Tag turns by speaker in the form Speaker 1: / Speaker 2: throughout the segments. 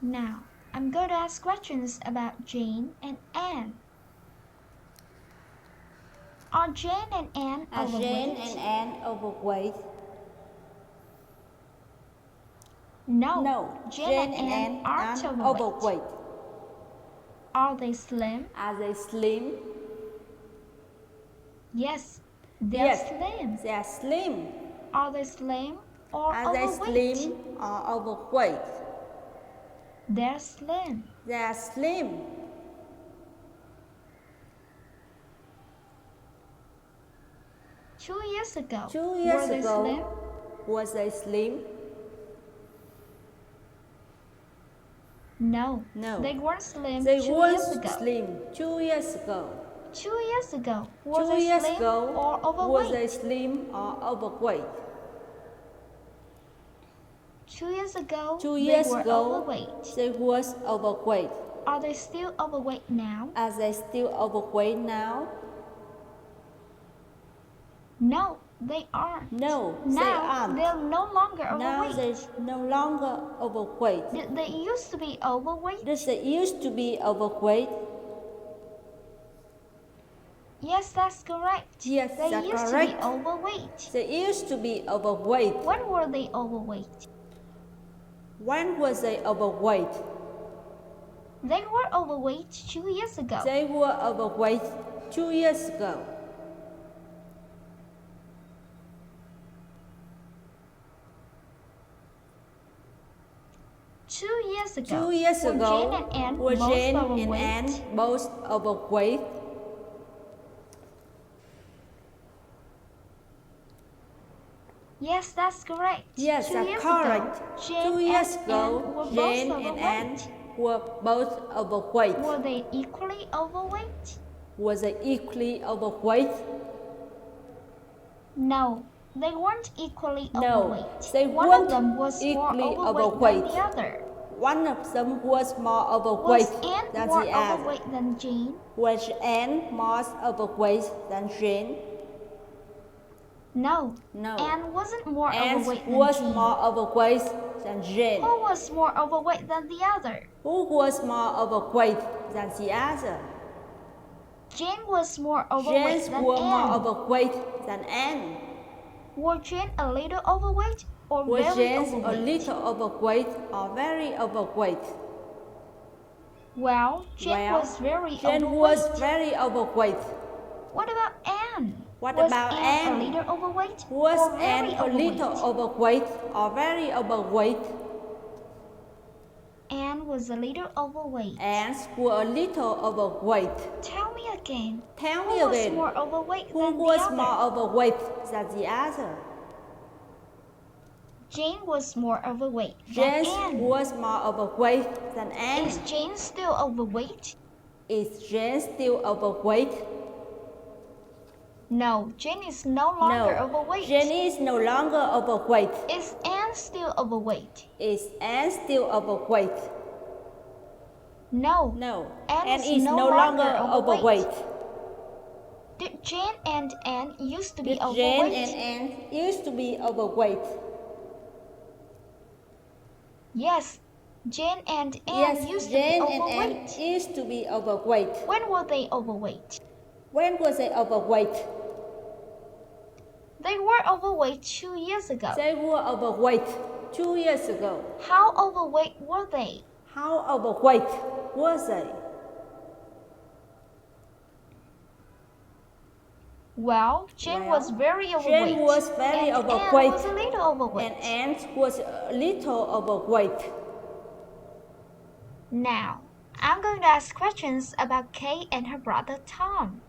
Speaker 1: Now, I'm going to ask questions about Jane and Anne. Are Jane and Anne overweight?
Speaker 2: Jane and Anne overweight?
Speaker 1: No. Jane and Anne aren't overweight. Are they slim?
Speaker 2: Are they slim?
Speaker 1: Yes, they're slim.
Speaker 2: They are slim.
Speaker 1: Are they slim or
Speaker 2: Are
Speaker 1: overweight?
Speaker 2: they slim or overweight?
Speaker 1: They're slim.
Speaker 2: They are slim.
Speaker 1: 2 years ago,
Speaker 2: 2 years
Speaker 1: were they
Speaker 2: ago,
Speaker 1: slim?
Speaker 2: was they slim?
Speaker 1: No.
Speaker 2: No.
Speaker 1: They weren't slim
Speaker 2: They
Speaker 1: 2
Speaker 2: weren't
Speaker 1: years ago.
Speaker 2: slim 2 years ago.
Speaker 1: 2 years ago, were
Speaker 2: 2
Speaker 1: they
Speaker 2: years
Speaker 1: slim
Speaker 2: ago,
Speaker 1: or overweight?
Speaker 2: was they slim or overweight?
Speaker 1: 2 years ago,
Speaker 2: 2 years
Speaker 1: they were
Speaker 2: ago,
Speaker 1: overweight.
Speaker 2: they was overweight.
Speaker 1: Are they still overweight now?
Speaker 2: Are they still overweight now?
Speaker 1: No, they aren't.
Speaker 2: No,
Speaker 1: now,
Speaker 2: they aren't.
Speaker 1: They're no longer
Speaker 2: Now
Speaker 1: overweight.
Speaker 2: they're no longer overweight.
Speaker 1: Did they used to be overweight?
Speaker 2: Did they used to be overweight?
Speaker 1: Yes, that's correct.
Speaker 2: Yes,
Speaker 1: they
Speaker 2: that's
Speaker 1: used
Speaker 2: correct.
Speaker 1: to be overweight.
Speaker 2: They used to be overweight.
Speaker 1: When were they overweight?
Speaker 2: When was they overweight?
Speaker 1: They were overweight 2 years ago.
Speaker 2: They were overweight 2 years ago.
Speaker 1: Two years ago,
Speaker 2: 2 years
Speaker 1: were
Speaker 2: ago,
Speaker 1: Jane and Anne
Speaker 2: were
Speaker 1: both
Speaker 2: Jane and
Speaker 1: overweight?
Speaker 2: Anne both overweight?
Speaker 1: Yes, that's correct.
Speaker 2: Yes,
Speaker 1: 2
Speaker 2: that's
Speaker 1: years
Speaker 2: correct.
Speaker 1: ago, Jane
Speaker 2: 2 years
Speaker 1: and
Speaker 2: ago,
Speaker 1: Anne were
Speaker 2: Jane
Speaker 1: both
Speaker 2: and Anne
Speaker 1: overweight.
Speaker 2: were both overweight.
Speaker 1: Were they equally overweight?
Speaker 2: Was they equally overweight?
Speaker 1: No, they weren't equally
Speaker 2: No,
Speaker 1: overweight.
Speaker 2: they
Speaker 1: One
Speaker 2: weren't
Speaker 1: of them was more
Speaker 2: equally
Speaker 1: overweight
Speaker 2: overweight.
Speaker 1: than the other.
Speaker 2: One of them was more overweight
Speaker 1: Was Anne
Speaker 2: than
Speaker 1: more
Speaker 2: the other.
Speaker 1: overweight than Jane?
Speaker 2: Was Anne more overweight than Jane?
Speaker 1: No.
Speaker 2: No.
Speaker 1: Anne wasn't more
Speaker 2: Anne
Speaker 1: overweight than
Speaker 2: was
Speaker 1: Jane.
Speaker 2: more overweight than Jane.
Speaker 1: Who was more overweight than the other?
Speaker 2: Who was more overweight than the other?
Speaker 1: Jane was more overweight
Speaker 2: Jane
Speaker 1: than
Speaker 2: was more
Speaker 1: Anne.
Speaker 2: overweight than Anne.
Speaker 1: Was Jane a little overweight or
Speaker 2: Was
Speaker 1: very
Speaker 2: Jane
Speaker 1: overweight?
Speaker 2: a little overweight or very overweight?
Speaker 1: Well, Jane was very
Speaker 2: Jane
Speaker 1: overweight.
Speaker 2: was very overweight.
Speaker 1: What about Anne?
Speaker 2: What
Speaker 1: was
Speaker 2: about
Speaker 1: Anne
Speaker 2: Anne?
Speaker 1: a little overweight
Speaker 2: Was
Speaker 1: or
Speaker 2: Anne
Speaker 1: very
Speaker 2: a little
Speaker 1: overweight?
Speaker 2: overweight or very overweight?
Speaker 1: Anne was a little overweight.
Speaker 2: Anne was a little overweight.
Speaker 1: Tell me again.
Speaker 2: Tell me
Speaker 1: Who was
Speaker 2: again.
Speaker 1: more overweight
Speaker 2: Who
Speaker 1: than
Speaker 2: was
Speaker 1: the other?
Speaker 2: more overweight than the other?
Speaker 1: Jane was more overweight than
Speaker 2: Jane
Speaker 1: Anne.
Speaker 2: was more overweight than Anne.
Speaker 1: Is Jane still overweight?
Speaker 2: Is Jane still overweight?
Speaker 1: No, Jane is no longer overweight.
Speaker 2: Jane is no longer overweight.
Speaker 1: Is Anne still overweight?
Speaker 2: Is Anne still overweight?
Speaker 1: No.
Speaker 2: No.
Speaker 1: Anne
Speaker 2: is
Speaker 1: no
Speaker 2: no longer overweight.
Speaker 1: Did Jane and Anne used to be
Speaker 2: Did
Speaker 1: overweight?
Speaker 2: Jane and Anne used to be overweight?
Speaker 1: Yes, Jane and Anne
Speaker 2: Yes,
Speaker 1: used
Speaker 2: Jane
Speaker 1: to be
Speaker 2: and
Speaker 1: overweight.
Speaker 2: Anne used to be overweight.
Speaker 1: When were they overweight?
Speaker 2: When was they overweight?
Speaker 1: They were overweight 2 years ago.
Speaker 2: They were overweight 2 years ago.
Speaker 1: How overweight were they?
Speaker 2: How overweight was they?
Speaker 1: Well, Jane was very overweight.
Speaker 2: Jane was very
Speaker 1: and
Speaker 2: overweight.
Speaker 1: Anne was a little overweight.
Speaker 2: And Anne was a little overweight.
Speaker 1: Now, I'm going to ask questions about Kay and her brother Tom.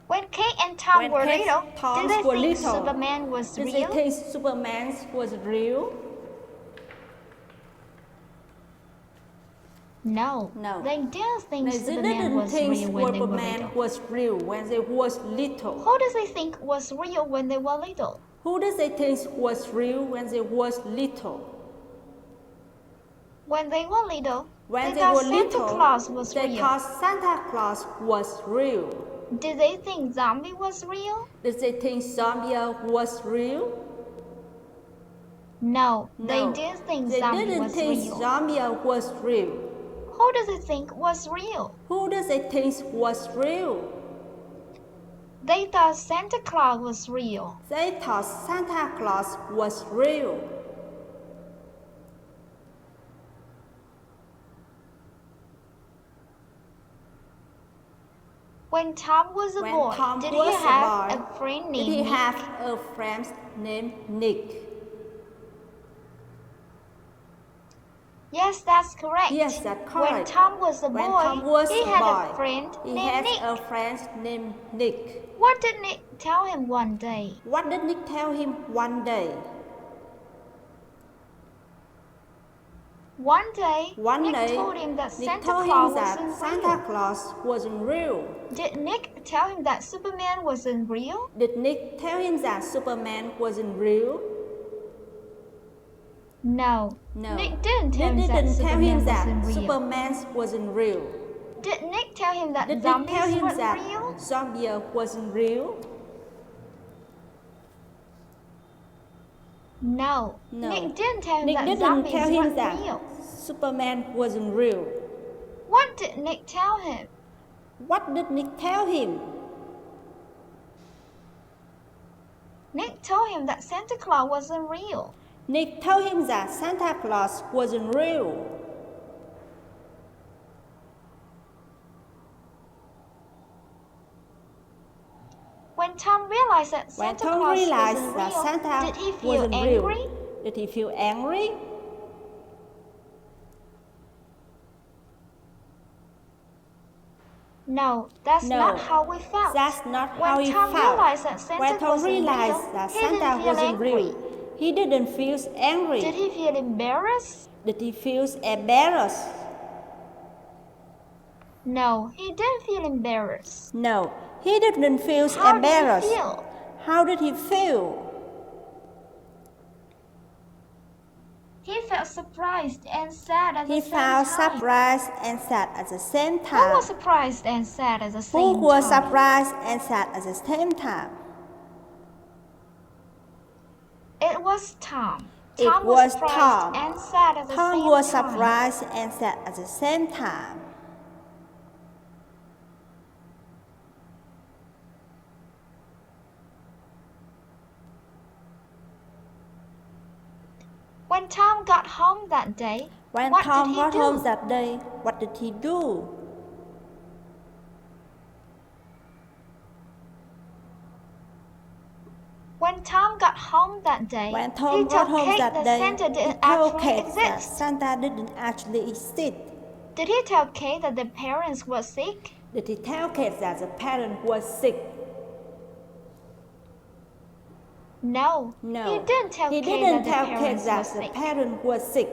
Speaker 1: When Kay and Tom were little, did they think Superman was
Speaker 2: Did
Speaker 1: real?
Speaker 2: they think Superman was real?
Speaker 1: No.
Speaker 2: No.
Speaker 1: They didn't think
Speaker 2: They
Speaker 1: Superman
Speaker 2: didn't
Speaker 1: was
Speaker 2: think
Speaker 1: real when they were
Speaker 2: Superman
Speaker 1: little.
Speaker 2: was real when they was little.
Speaker 1: Who does they think was real when they were little?
Speaker 2: Who does they think was real when they was little?
Speaker 1: When they were little,
Speaker 2: When
Speaker 1: they
Speaker 2: they
Speaker 1: thought
Speaker 2: were
Speaker 1: Santa
Speaker 2: little,
Speaker 1: Claus was
Speaker 2: they
Speaker 1: real.
Speaker 2: thought Santa Claus was real.
Speaker 1: Did they think zombie was real?
Speaker 2: Did they think zombie was real?
Speaker 1: No, they didn't think zombie was real.
Speaker 2: Zombie was real.
Speaker 1: Who does they think was real?
Speaker 2: Who does they think was real?
Speaker 1: They thought Santa Claus was real.
Speaker 2: They thought Santa Claus was real.
Speaker 1: When Tom was a boy, did he have a friend named Nick?
Speaker 2: Did he have a friend named Nick?
Speaker 1: Yes, that's correct.
Speaker 2: Yes, that's correct.
Speaker 1: When Tom was a boy, he had a friend named Nick.
Speaker 2: A friend named Nick.
Speaker 1: What did Nick tell him one day?
Speaker 2: What did Nick tell him one day?
Speaker 1: One day, Nick told him that Santa Claus wasn't real. Did Nick tell him that Superman wasn't real?
Speaker 2: Did Nick tell him that Superman wasn't real?
Speaker 1: No. Nick didn't tell him that Superman wasn't real. Did Nick tell him that zombies weren't real?
Speaker 2: Zombie wasn't real?
Speaker 1: No. Nick didn't tell him that zombies weren't real.
Speaker 2: Superman wasn't real.
Speaker 1: What did Nick tell him?
Speaker 2: What did Nick tell him?
Speaker 1: Nick told him that Santa Claus wasn't real.
Speaker 2: Nick told him that Santa Claus wasn't real.
Speaker 1: When Tom realized that Santa Claus wasn't real, did he feel angry?
Speaker 2: Did he feel angry?
Speaker 1: No, that's not how we felt.
Speaker 2: That's not how he felt.
Speaker 1: When Tom realized that Santa wasn't real,
Speaker 2: he didn't feel angry.
Speaker 1: Did he feel embarrassed?
Speaker 2: Did he feel embarrassed?
Speaker 1: No, he didn't feel embarrassed.
Speaker 2: No, he didn't feel embarrassed. How did he feel?
Speaker 1: He felt surprised and sad at the same time.
Speaker 2: He felt surprised and sad at the same time.
Speaker 1: Who was surprised and sad at the same time?
Speaker 2: Who was surprised and sad at the same time?
Speaker 1: It was Tom.
Speaker 2: Tom was
Speaker 1: surprised and sad at the same time.
Speaker 2: Tom was surprised and sad at the same time.
Speaker 1: When Tom got home that day, what
Speaker 2: did he do?
Speaker 1: When Tom got home that day, he told Kate that Santa didn't actually exist. Did he tell Kate that the parents were sick?
Speaker 2: Did he tell Kate that the parents were sick?
Speaker 1: No. He didn't tell Kate that the parents were sick.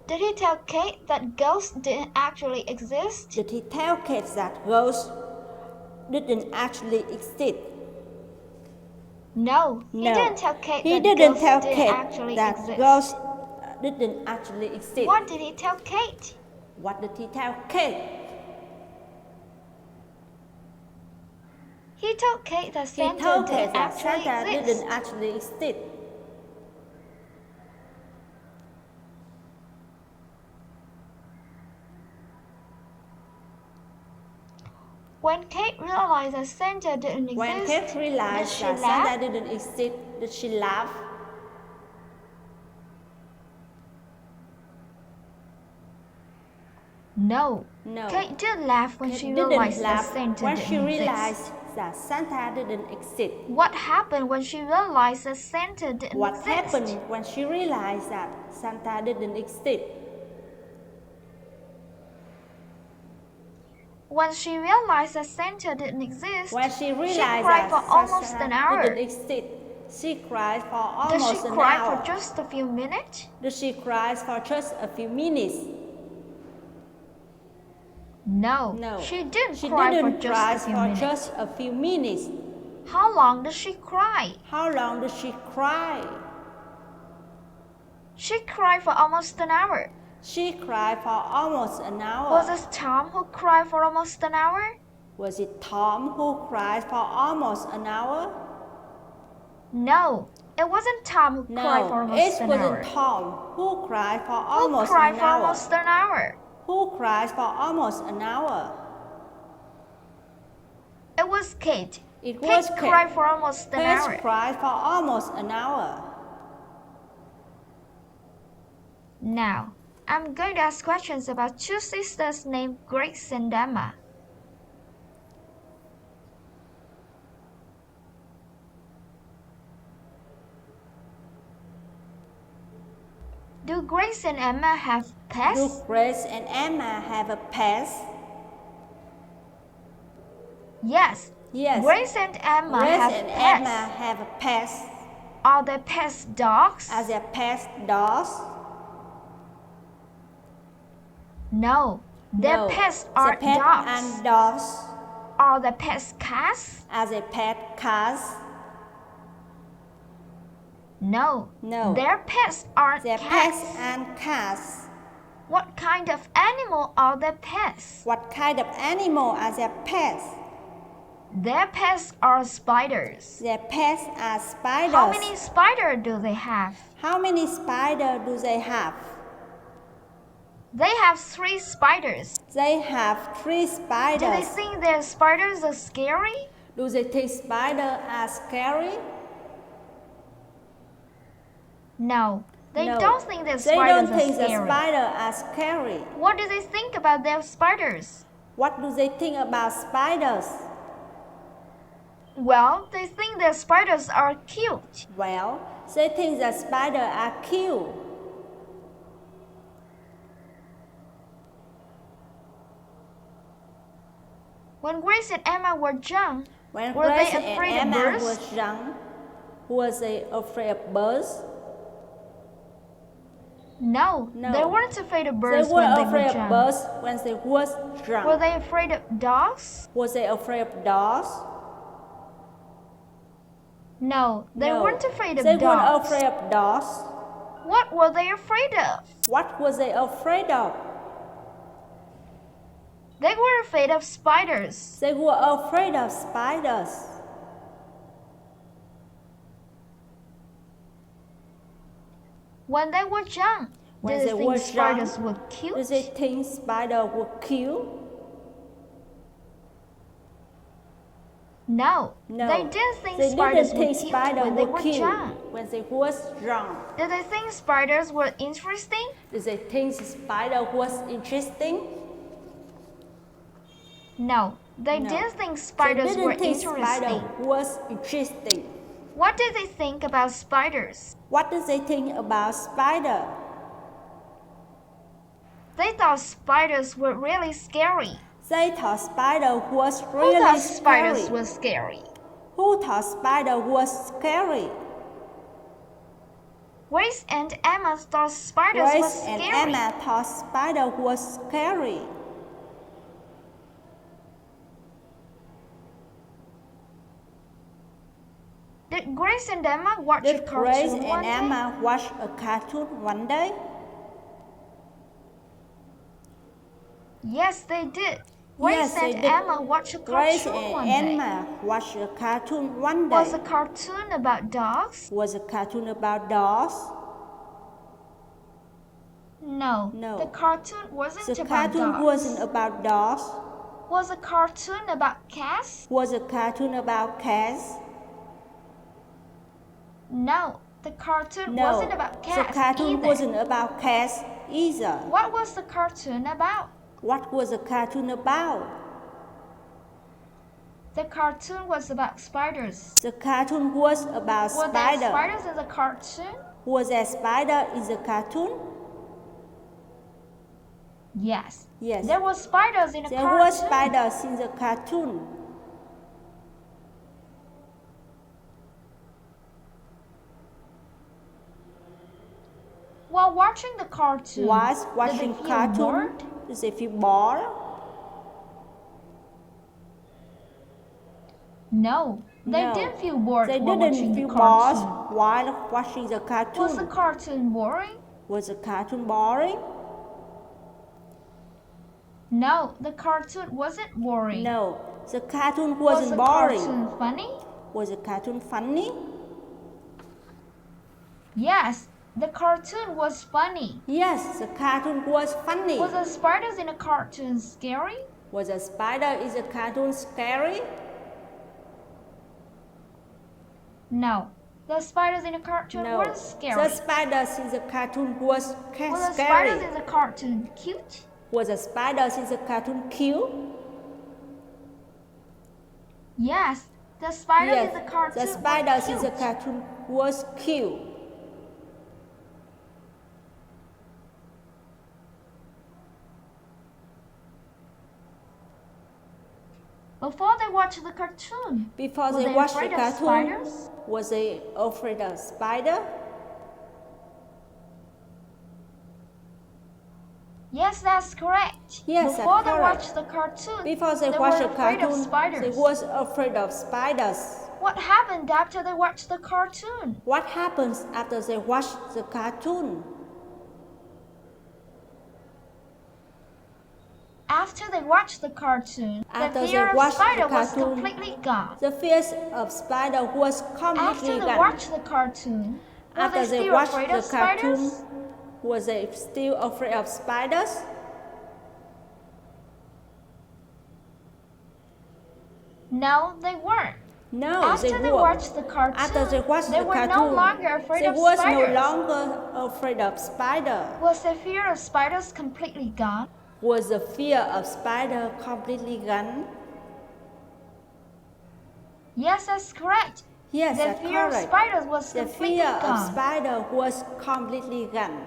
Speaker 1: Did he tell Kate that ghosts didn't actually exist?
Speaker 2: Did he tell Kate that ghosts didn't actually exist?
Speaker 1: No. He didn't tell Kate that ghosts didn't actually exist. What did he tell Kate?
Speaker 2: What did he tell Kate?
Speaker 1: He told Kate that Santa didn't
Speaker 2: actually exist.
Speaker 1: When Kate realized that Santa didn't exist,
Speaker 2: did she laugh?
Speaker 1: No. Kate didn't laugh when she realized that Santa didn't exist. What happened when she realized that Santa didn't exist?
Speaker 2: What happened when she realized that Santa didn't exist?
Speaker 1: When she realized that Santa didn't exist,
Speaker 2: she
Speaker 1: cried for almost an hour.
Speaker 2: She cried for almost an hour.
Speaker 1: Did she cry for just a few minutes?
Speaker 2: Did she cry for just a few minutes?
Speaker 1: No. She didn't cry for just a few minutes. How long did she cry? She cried for almost an hour.
Speaker 2: She cried for almost an hour.
Speaker 1: Was it Tom who cried for almost an hour?
Speaker 2: Was it Tom who cried for almost an hour?
Speaker 1: No, it wasn't Tom who cried for almost an hour.
Speaker 2: It wasn't Tom who cried for almost
Speaker 1: Who cried
Speaker 2: an
Speaker 1: for
Speaker 2: hour.
Speaker 1: almost an hour?
Speaker 2: Who cried for almost an hour?
Speaker 1: It was Kate.
Speaker 2: It was
Speaker 1: Kate cried for almost an hour.
Speaker 2: Kate cried for almost an hour.
Speaker 1: Now, I'm going to ask questions about two sisters named Grace and Emma. Do Grace and Emma have pets?
Speaker 2: Do Grace and Emma have a pet?
Speaker 1: Yes.
Speaker 2: Yes.
Speaker 1: Grace and Emma have pets.
Speaker 2: Emma have a pet.
Speaker 1: Are their pets dogs?
Speaker 2: Are their pets dogs?
Speaker 1: No. Their pets are
Speaker 2: pet
Speaker 1: dogs.
Speaker 2: And dogs.
Speaker 1: Are their pets cats?
Speaker 2: Are their pet cats?
Speaker 1: No.
Speaker 2: No.
Speaker 1: Their pets aren't
Speaker 2: Their
Speaker 1: cats.
Speaker 2: pets and cats.
Speaker 1: What kind of animal are their pets?
Speaker 2: What kind of animal are their pets?
Speaker 1: Their pets are spiders.
Speaker 2: Their pets are spiders.
Speaker 1: How many spiders do they have?
Speaker 2: How many spiders do they have?
Speaker 1: They have 3 spiders.
Speaker 2: They have 3 spiders.
Speaker 1: Do they think their spiders are scary?
Speaker 2: Do they think spiders are scary?
Speaker 1: No, they
Speaker 2: No.
Speaker 1: don't think their
Speaker 2: They
Speaker 1: spiders
Speaker 2: don't think
Speaker 1: are scary.
Speaker 2: the spiders are scary.
Speaker 1: What do they think about their spiders?
Speaker 2: What do they think about spiders?
Speaker 1: Well, they think their spiders are cute.
Speaker 2: Well, they think that spiders are cute.
Speaker 1: When Grace and Emma were young,
Speaker 2: When
Speaker 1: were
Speaker 2: Grace
Speaker 1: they afraid
Speaker 2: and
Speaker 1: of
Speaker 2: Emma
Speaker 1: birds?
Speaker 2: was young, was they afraid of birds?
Speaker 1: No,
Speaker 2: No.
Speaker 1: they weren't afraid of birds
Speaker 2: They
Speaker 1: when
Speaker 2: were
Speaker 1: they were
Speaker 2: afraid of
Speaker 1: young.
Speaker 2: birds when they was young.
Speaker 1: Were they afraid of dogs?
Speaker 2: Was they afraid of dogs?
Speaker 1: No, they
Speaker 2: No.
Speaker 1: weren't afraid of
Speaker 2: They
Speaker 1: dogs.
Speaker 2: weren't afraid of dogs.
Speaker 1: What were they afraid of?
Speaker 2: What was they afraid of?
Speaker 1: They were afraid of spiders.
Speaker 2: They were afraid of spiders.
Speaker 1: When they were young,
Speaker 2: When
Speaker 1: did
Speaker 2: they
Speaker 1: they
Speaker 2: were
Speaker 1: think spiders
Speaker 2: young,
Speaker 1: were cute?
Speaker 2: Do they think spiders were cute?
Speaker 1: No,
Speaker 2: No.
Speaker 1: they didn't think
Speaker 2: They
Speaker 1: spiders
Speaker 2: didn't
Speaker 1: were
Speaker 2: think
Speaker 1: cute
Speaker 2: spiders
Speaker 1: when they
Speaker 2: were
Speaker 1: were
Speaker 2: cute
Speaker 1: young.
Speaker 2: when they was young.
Speaker 1: Did they think spiders were interesting?
Speaker 2: Do they think spider was interesting?
Speaker 1: No, they
Speaker 2: No.
Speaker 1: didn't think spiders
Speaker 2: They
Speaker 1: were
Speaker 2: didn't think
Speaker 1: interesting.
Speaker 2: spider was interesting.
Speaker 1: What did they think about spiders?
Speaker 2: What do they think about spider?
Speaker 1: They thought spiders were really scary.
Speaker 2: They thought spider was
Speaker 1: Who
Speaker 2: really
Speaker 1: thought
Speaker 2: scary.
Speaker 1: spiders were scary?
Speaker 2: Who thought spider was scary?
Speaker 1: Grace and Emma thought spiders were
Speaker 2: Grace and
Speaker 1: scary.
Speaker 2: Emma thought spider was scary.
Speaker 1: Did Grace and Emma watch a
Speaker 2: Did Grace
Speaker 1: cartoon one
Speaker 2: and
Speaker 1: day?
Speaker 2: Emma watch a cartoon one day?
Speaker 1: Yes, they did. Grace
Speaker 2: Yes, they
Speaker 1: and
Speaker 2: did.
Speaker 1: Emma watched a
Speaker 2: Grace
Speaker 1: cartoon
Speaker 2: and
Speaker 1: one day.
Speaker 2: Emma watched a cartoon one day.
Speaker 1: Was the cartoon about dogs?
Speaker 2: Was a cartoon about dogs?
Speaker 1: No.
Speaker 2: No.
Speaker 1: The cartoon wasn't
Speaker 2: The
Speaker 1: about
Speaker 2: cartoon
Speaker 1: dogs.
Speaker 2: wasn't about dogs.
Speaker 1: Was the cartoon about cats?
Speaker 2: Was a cartoon about cats?
Speaker 1: No. The cartoon
Speaker 2: No.
Speaker 1: wasn't about cats
Speaker 2: The cartoon
Speaker 1: either.
Speaker 2: wasn't about cats either.
Speaker 1: What was the cartoon about?
Speaker 2: What was the cartoon about?
Speaker 1: The cartoon was about spiders.
Speaker 2: The cartoon was about
Speaker 1: Were there
Speaker 2: spider.
Speaker 1: spiders in the cartoon?
Speaker 2: Was there spider in the cartoon?
Speaker 1: Yes.
Speaker 2: Yes.
Speaker 1: There were spiders in the
Speaker 2: There
Speaker 1: cartoon.
Speaker 2: were spiders in the cartoon.
Speaker 1: While watching the cartoon,
Speaker 2: Was
Speaker 1: did
Speaker 2: watching
Speaker 1: they feel
Speaker 2: cartoon?
Speaker 1: bored?
Speaker 2: Did they feel bored?
Speaker 1: No, they
Speaker 2: No.
Speaker 1: didn't feel bored
Speaker 2: They
Speaker 1: while
Speaker 2: didn't
Speaker 1: watching
Speaker 2: feel
Speaker 1: the
Speaker 2: bored
Speaker 1: cartoon.
Speaker 2: while watching the cartoon.
Speaker 1: Was the cartoon boring?
Speaker 2: Was the cartoon boring?
Speaker 1: No, the cartoon wasn't boring.
Speaker 2: No, The cartoon
Speaker 1: Was
Speaker 2: wasn't
Speaker 1: the
Speaker 2: boring.
Speaker 1: cartoon funny?
Speaker 2: Was the cartoon funny?
Speaker 1: Yes, the cartoon was funny.
Speaker 2: Yes, the cartoon was funny.
Speaker 1: Was the spiders in the cartoon scary?
Speaker 2: Was the spider in the cartoon scary?
Speaker 1: No, the spiders in the cartoon
Speaker 2: No.
Speaker 1: weren't scary.
Speaker 2: The spiders in the cartoon was
Speaker 1: Were the
Speaker 2: scary.
Speaker 1: spiders in the cartoon cute?
Speaker 2: Was the spiders in the cartoon cute?
Speaker 1: Yes, the spiders
Speaker 2: Yes,
Speaker 1: in the cartoon
Speaker 2: the spiders
Speaker 1: were
Speaker 2: in the
Speaker 1: cute.
Speaker 2: cartoon was cute.
Speaker 1: Before they watched the cartoon,
Speaker 2: Before
Speaker 1: were
Speaker 2: they
Speaker 1: they
Speaker 2: watched the
Speaker 1: afraid of
Speaker 2: cartoon,
Speaker 1: spiders?
Speaker 2: was they afraid of spider?
Speaker 1: Yes, that's correct.
Speaker 2: Yes,
Speaker 1: Before
Speaker 2: that's
Speaker 1: they
Speaker 2: correct.
Speaker 1: watched the cartoon,
Speaker 2: Before they
Speaker 1: they
Speaker 2: watched
Speaker 1: were
Speaker 2: the
Speaker 1: afraid of
Speaker 2: cartoon,
Speaker 1: spiders.
Speaker 2: they was afraid of spiders.
Speaker 1: What happened after they watched the cartoon?
Speaker 2: What happens after they watch the cartoon?
Speaker 1: After they watched the cartoon,
Speaker 2: After
Speaker 1: the
Speaker 2: they
Speaker 1: fear of
Speaker 2: watched the
Speaker 1: spider was
Speaker 2: cartoon,
Speaker 1: completely gone.
Speaker 2: The fear of spider was completely
Speaker 1: After they
Speaker 2: gone.
Speaker 1: watched the cartoon, were
Speaker 2: After
Speaker 1: they
Speaker 2: they
Speaker 1: still
Speaker 2: watched
Speaker 1: afraid
Speaker 2: the
Speaker 1: of spiders?
Speaker 2: cartoon, was they still afraid of spiders?
Speaker 1: No, they weren't.
Speaker 2: No,
Speaker 1: After
Speaker 2: they
Speaker 1: they
Speaker 2: weren't.
Speaker 1: watched the cartoon,
Speaker 2: After they watched
Speaker 1: they
Speaker 2: the
Speaker 1: were
Speaker 2: cartoon,
Speaker 1: no longer afraid
Speaker 2: they
Speaker 1: of
Speaker 2: was
Speaker 1: spiders.
Speaker 2: no longer afraid of spider.
Speaker 1: Was the fear of spiders completely gone?
Speaker 2: Was the fear of spider completely gone?
Speaker 1: Yes, that's correct.
Speaker 2: Yes,
Speaker 1: The
Speaker 2: that's
Speaker 1: fear of
Speaker 2: correct.
Speaker 1: spiders was
Speaker 2: The
Speaker 1: completely
Speaker 2: fear of
Speaker 1: gone.
Speaker 2: spider was completely gone.